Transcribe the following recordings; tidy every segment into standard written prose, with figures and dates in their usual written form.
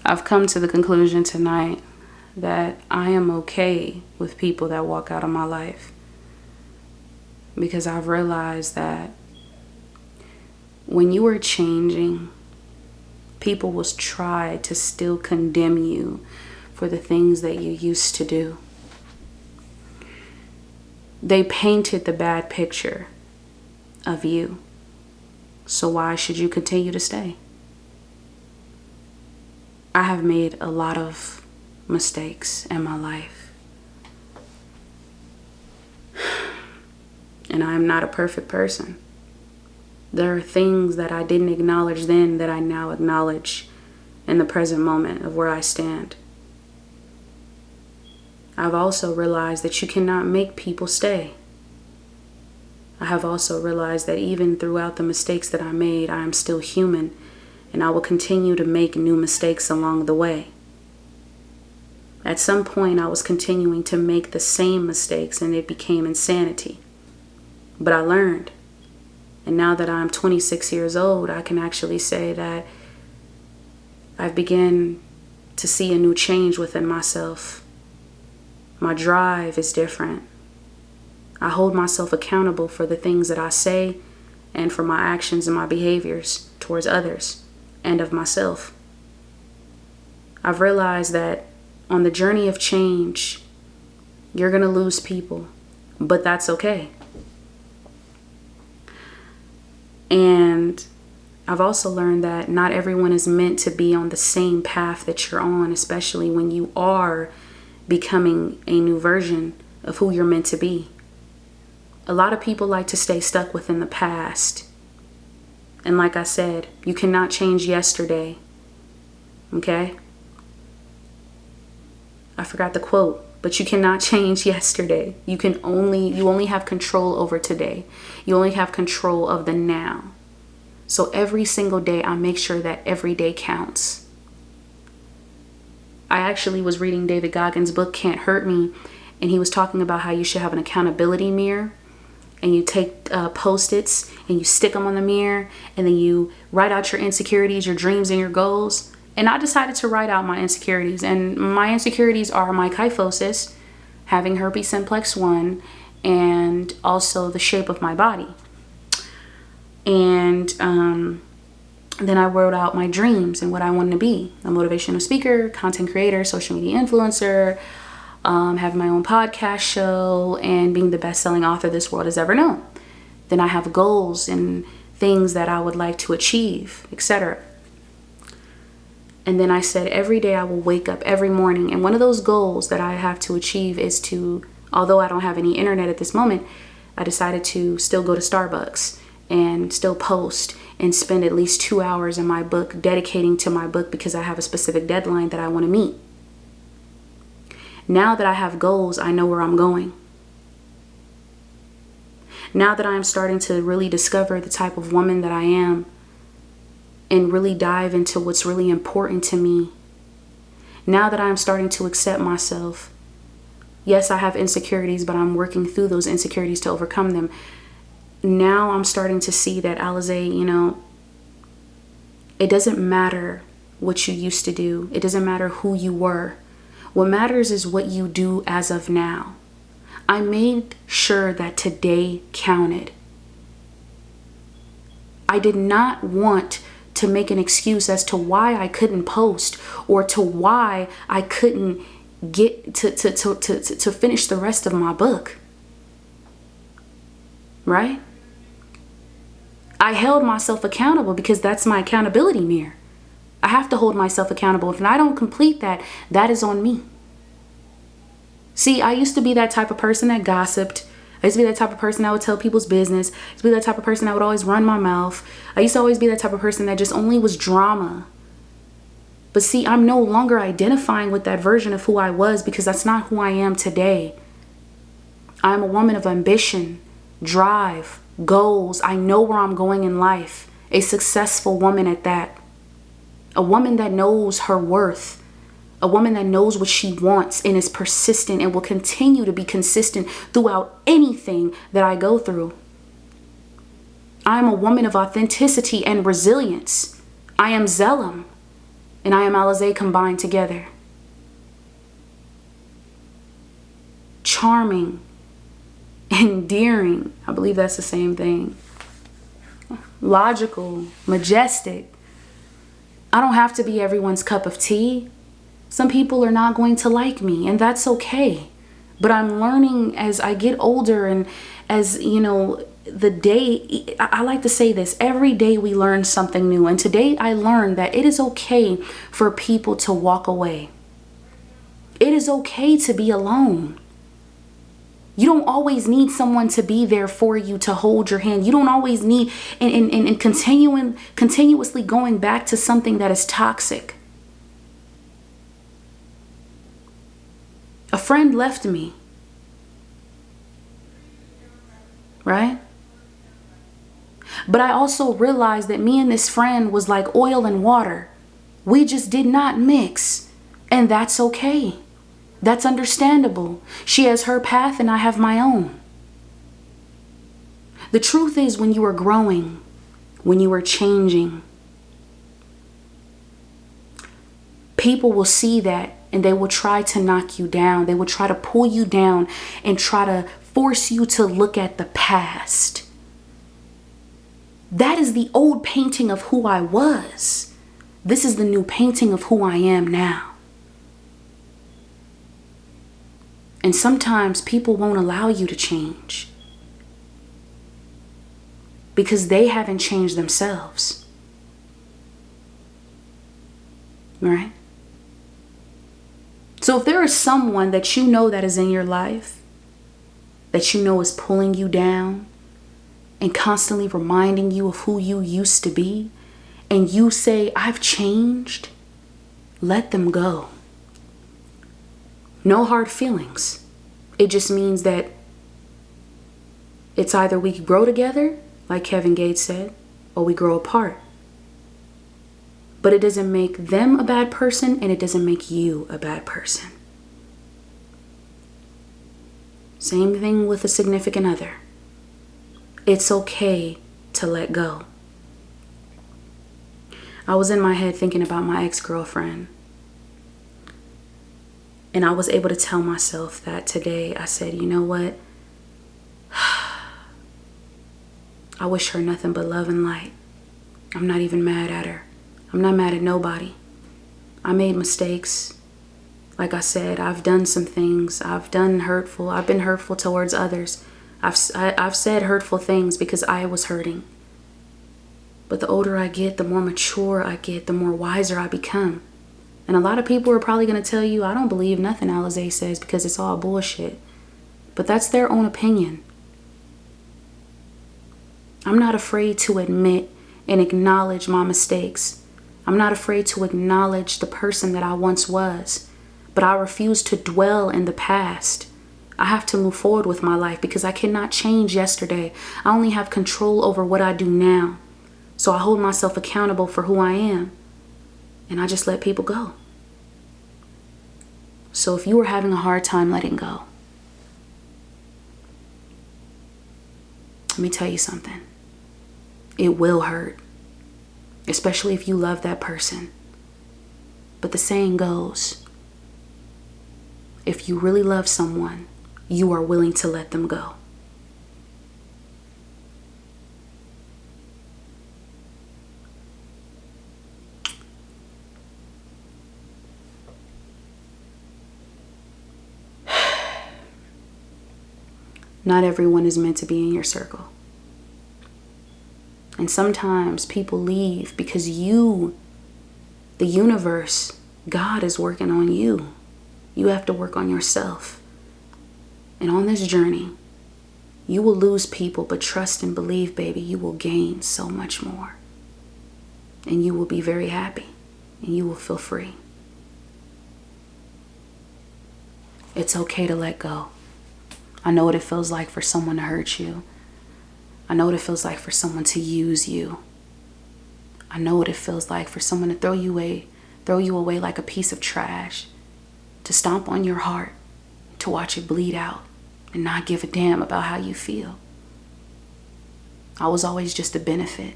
I've come to the conclusion tonight that I am okay with people that walk out of my life, because I've realized that when you are changing, people will try to still condemn you for the things that you used to do. They painted the bad picture of you. So why should you continue to stay? I have made a lot of mistakes in my life. And I am not a perfect person. There are things that I didn't acknowledge then that I now acknowledge in the present moment of where I stand. I've also realized that you cannot make people stay. I have also realized that even throughout the mistakes that I made, I am still human, and I will continue to make new mistakes along the way. At some point, I was continuing to make the same mistakes, and it became insanity. But I learned. And now that I'm 26 years old, I can actually say that I've begun to see a new change within myself. My drive is different. I hold myself accountable for the things that I say and for my actions and my behaviors towards others and of myself. I've realized that on the journey of change, you're going to lose people, but that's okay. And I've also learned that not everyone is meant to be on the same path that you're on, especially when you are becoming a new version of who you're meant to be. A lot of people like to stay stuck within the past. And like I said, you cannot change yesterday. Okay? I forgot the quote, but you cannot change yesterday. You only have control over today. You only have control of the now. So every single day, I make sure that every day counts. I actually was reading David Goggins' book, Can't Hurt Me, and he was talking about how you should have an accountability mirror, and you take Post-its and you stick them on the mirror, and then you write out your insecurities, your dreams, and your goals. And I decided to write out my insecurities, and my insecurities are my kyphosis, having herpes simplex 1, and also the shape of my body. And then I wrote out my dreams and what I wanted to be: a motivational speaker, content creator, social media influencer, having my own podcast show, and being the best-selling author this world has ever known. Then I have goals and things that I would like to achieve, etc. And then I said every day I will wake up every morning, and one of those goals that I have to achieve is to, although I don't have any internet at this moment, I decided to still go to Starbucks and still post and spend at least 2 hours in my book, dedicating to my book, because I have a specific deadline that I want to meet. Now that I have goals, I know where I'm going. Now that I'm starting to really discover the type of woman that I am and really dive into what's really important to me. Now that I'm starting to accept myself. Yes, I have insecurities, but I'm working through those insecurities to overcome them. Now I'm starting to see that, Alize, it doesn't matter what you used to do. It doesn't matter who you were. What matters is what you do as of now. I made sure that today counted. I did not want to make an excuse as to why I couldn't post or to why I couldn't get to finish the rest of my book. Right? I held myself accountable because that's my accountability mirror. I have to hold myself accountable. If I don't complete that, that is on me. See, I used to be that type of person that gossiped. I used to be that type of person that would tell people's business. I used to be that type of person that would always run my mouth. I used to always be that type of person that just only was drama. But see, I'm no longer identifying with that version of who I was, because that's not who I am today. I'm a woman of ambition, drive, goals. I know where I'm going in life. A successful woman at that. A woman that knows her worth. A woman that knows what she wants and is persistent and will continue to be consistent throughout anything that I go through. I am a woman of authenticity and resilience. I am Zelum. and I am Alize combined together. Charming, endearing, I believe that's the same thing. Logical, majestic. I don't have to be everyone's cup of tea. Some people are not going to like me, and that's okay. But I'm learning as I get older, and as, you know, the day, I like to say this, every day we learn something new. And today I learned that it is okay for people to walk away. It is okay to be alone. You don't always need someone to be there for you, to hold your hand. You don't always need, and continuously going back to something that is toxic. A friend left me, right? But I also realized that me and this friend was like oil and water. We just did not mix, and that's okay. That's understandable. She has her path and I have my own. The truth is, when you are growing, when you are changing, people will see that and they will try to knock you down. They will try to pull you down and try to force you to look at the past. That is the old painting of who I was. This is the new painting of who I am now. And sometimes people won't allow you to change because they haven't changed themselves. Right? So if there is someone that you know that is in your life, that you know is pulling you down and constantly reminding you of who you used to be, and you say, I've changed, let them go. No hard feelings. It just means that it's either we grow together, like Kevin Gates said, or we grow apart. But it doesn't make them a bad person, and it doesn't make you a bad person. Same thing with a significant other. It's okay to let go. I was in my head thinking about my ex-girlfriend. And I was able to tell myself that today. I said, you know what? I wish her nothing but love and light. I'm not even mad at her. I'm not mad at nobody. I made mistakes. Like I said, I've done some things. I've been hurtful towards others. I've said hurtful things because I was hurting. But the older I get, the more mature I get, the more wiser I become. And a lot of people are probably going to tell you, I don't believe nothing Alize says because it's all bullshit. But that's their own opinion. I'm not afraid to admit and acknowledge my mistakes. I'm not afraid to acknowledge the person that I once was. But I refuse to dwell in the past. I have to move forward with my life because I cannot change yesterday. I only have control over what I do now. So I hold myself accountable for who I am. And I just let people go. So if you are having a hard time letting go, let me tell you something. It will hurt. Especially if you love that person. But the saying goes, if you really love someone, you are willing to let them go. Not everyone is meant to be in your circle. And sometimes people leave because you, the universe, God is working on you. You have to work on yourself. And on this journey, you will lose people, but trust and believe, baby, you will gain so much more. And you will be very happy. And you will feel free. It's okay to let go. I know what it feels like for someone to hurt you. I know what it feels like for someone to use you. I know what it feels like for someone to throw you away like a piece of trash, to stomp on your heart, to watch it bleed out and not give a damn about how you feel. I was always just a benefit.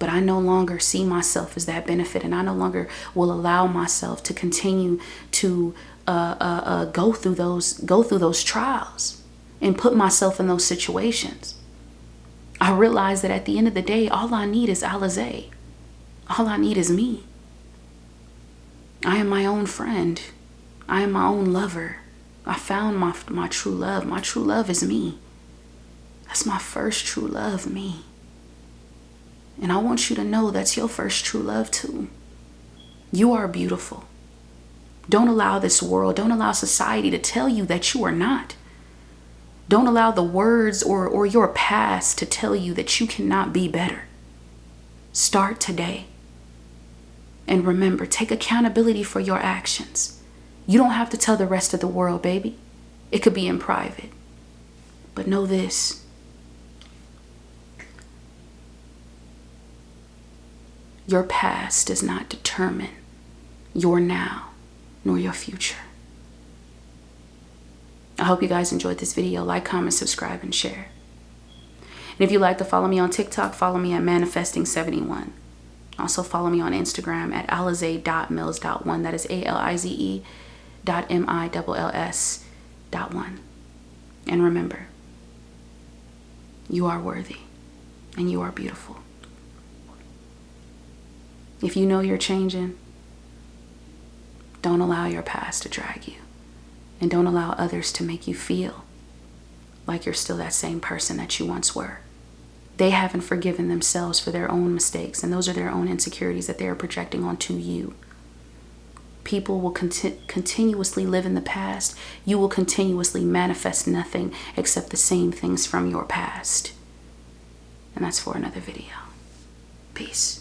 But I no longer see myself as that benefit, and I no longer will allow myself to continue to go through those trials and put myself in those situations. I realize that at the end of the day, all I need is Alize. All I need is me. I am my own friend. I am my own lover. I found my true love. My true love is me. That's my first true love, me. And I want you to know that's your first true love too. You are beautiful. Don't allow this world, don't allow society to tell you that you are not. Don't allow the words or your past to tell you that you cannot be better. Start today. And remember, take accountability for your actions. You don't have to tell the rest of the world, baby. It could be in private. But know this. Your past does not determine your now nor your future. I hope you guys enjoyed this video. Like, comment, subscribe, and share. And if you'd like to follow me on TikTok, follow me at Manifesting71. Also follow me on Instagram at alize.mills.1. That is ALIZE.MILLS.1. And remember, you are worthy and you are beautiful. If you know you're changing, don't allow your past to drag you. And don't allow others to make you feel like you're still that same person that you once were. They haven't forgiven themselves for their own mistakes, and those are their own insecurities that they are projecting onto you. People will continuously live in the past. You will continuously manifest nothing except the same things from your past. And that's for another video. Peace.